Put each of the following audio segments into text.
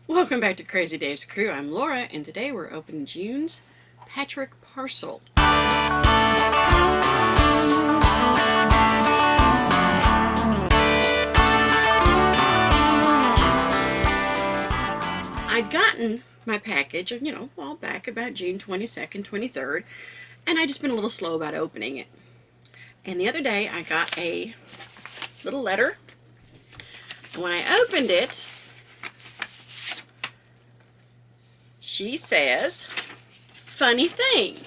Welcome back to Crazy Dave's Crew. I'm Laura, and today we're opening June's Patchwork Parcel. I'd gotten my package, all back about June 22nd, 23rd, and I'd just been a little slow about opening it. And the other day I got a little letter, and when I opened it, she says, funny thing,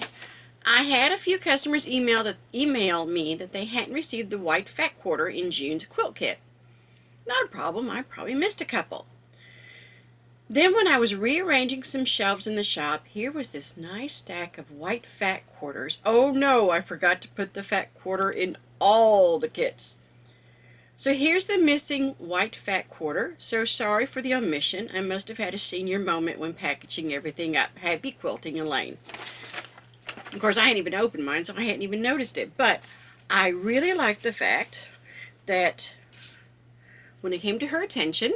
I had a few customers email me that they hadn't received the white fat quarter in June's quilt kit. Not a problem, I probably missed a couple. Then when I was rearranging some shelves in the shop, here was this nice stack of white fat quarters. Oh no, I forgot to put the fat quarter in all the kits. So here's the missing white fat quarter. So sorry for the omission. I must have had a senior moment when packaging everything up. Happy quilting, Elaine. Of course, I hadn't even opened mine, so I hadn't even noticed it. But I really like the fact that when it came to her attention,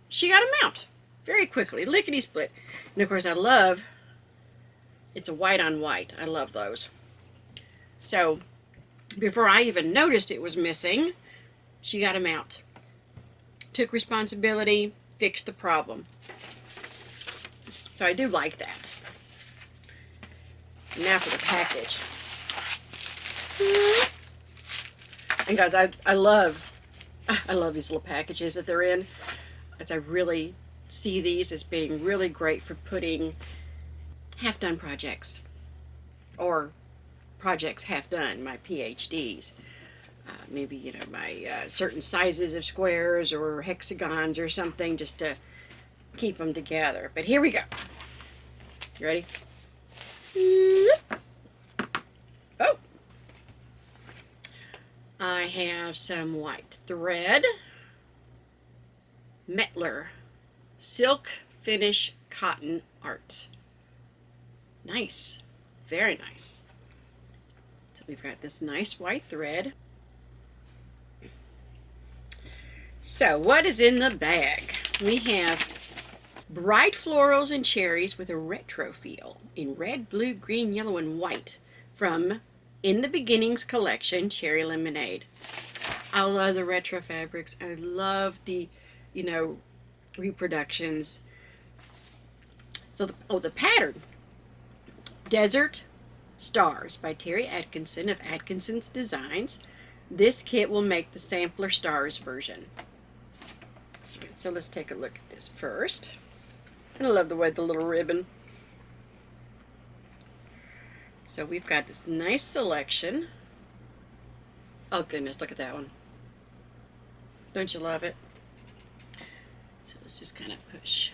she got them out very quickly, lickety split. And of course, it's a white on white. I love those. So before I even noticed it was missing, she got him out. Took responsibility, fixed the problem. So I do like that. Now for the package. And guys, I love these little packages that they're in. As I really see these as being really great for putting half-done projects. Or projects half-done, my PhDs. Maybe, my certain sizes of squares or hexagons or something, just to keep them together. But here we go. You ready? Oh! I have some white thread. Metler Silk Finish Cotton Art. Nice. Very nice. So we've got this nice white thread. So what is in the bag? We have bright florals and cherries with a retro feel in red, blue, green, yellow, and white from In the Beginnings collection, Cherry Lemonade. I love the retro fabrics. I love the, reproductions. So the pattern. Desert Stars by Terry Atkinson of Atkinson's Designs. This kit will make the sampler stars version. So let's take a look at this first. I love the way the little ribbon. So we've got this nice selection. Oh goodness, look at that one. Don't you love it? So let's just kind of push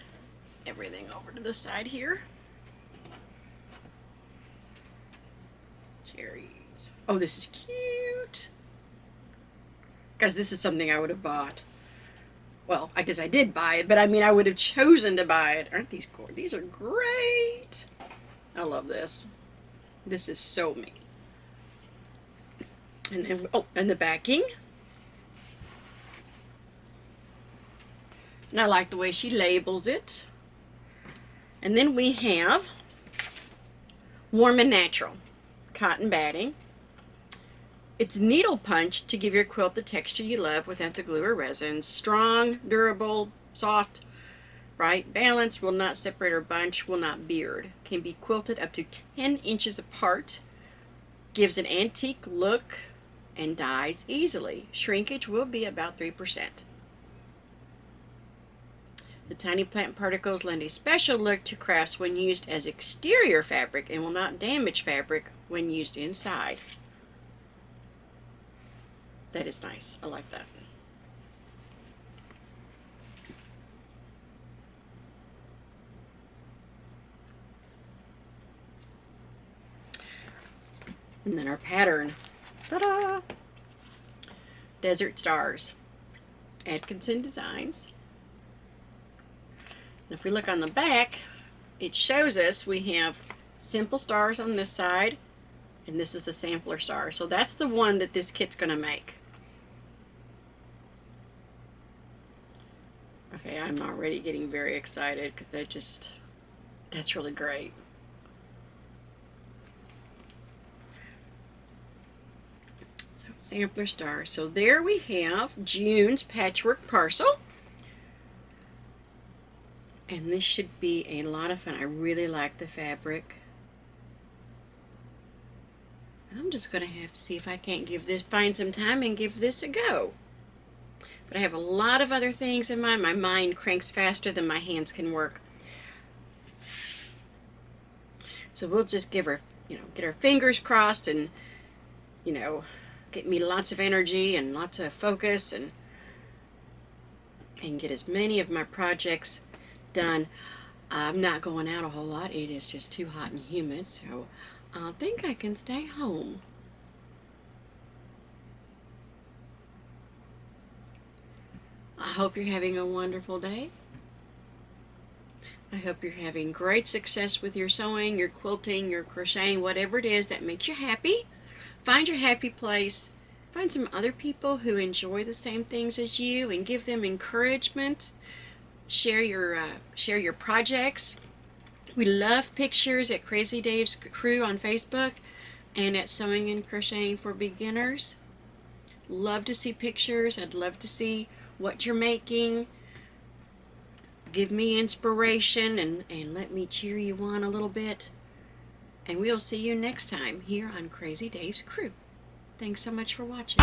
everything over to the side here. Cherries. Oh, this is cute. Guys, this is something I would have bought. Well, I guess I did buy it, but I mean, I would have chosen to buy it. Aren't these gorgeous? These are great. I love this. This is so me. And then, and the backing. And I like the way she labels it. And then we have Warm and Natural cotton batting. It's needle punched to give your quilt the texture you love without the glue or resin. Strong, durable, soft, right? Balanced, will not separate or bunch, will not beard. Can be quilted up to 10 inches apart. Gives an antique look and dyes easily. Shrinkage will be about 3%. The tiny plant particles lend a special look to crafts when used as exterior fabric and will not damage fabric when used inside. That is nice. I like that. And then our pattern. Ta-da! Desert Stars. Atkinson Designs. And if we look on the back, it shows us we have simple stars on this side, and this is the sampler star. So that's the one that this kit's going to make. Okay, I'm already getting very excited because that's really great. So, sampler star. So there we have June's Patchwork Parcel. And this should be a lot of fun. I really like the fabric. I'm just going to have to see if I can't find some time and give this a go. But I have a lot of other things in mind. My mind cranks faster than my hands can work. So we'll just give her, get our fingers crossed and, get me lots of energy and lots of focus and get as many of my projects done. I'm not going out a whole lot. It is just too hot and humid, so I think I can stay home. I hope you're having a wonderful day. I hope you're having great success with your sewing, your quilting, your crocheting, whatever it is that makes you happy. Find your happy place. Find some other people who enjoy the same things as you and give them encouragement. Share your projects. We love pictures at Crazy Dave's Crew on Facebook and at Sewing and Crocheting for Beginners. Love to see pictures. I'd love to see what you're making. Give me inspiration and let me cheer you on a little bit. And we'll see you next time here on Crazy Dave's Crew. Thanks so much for watching.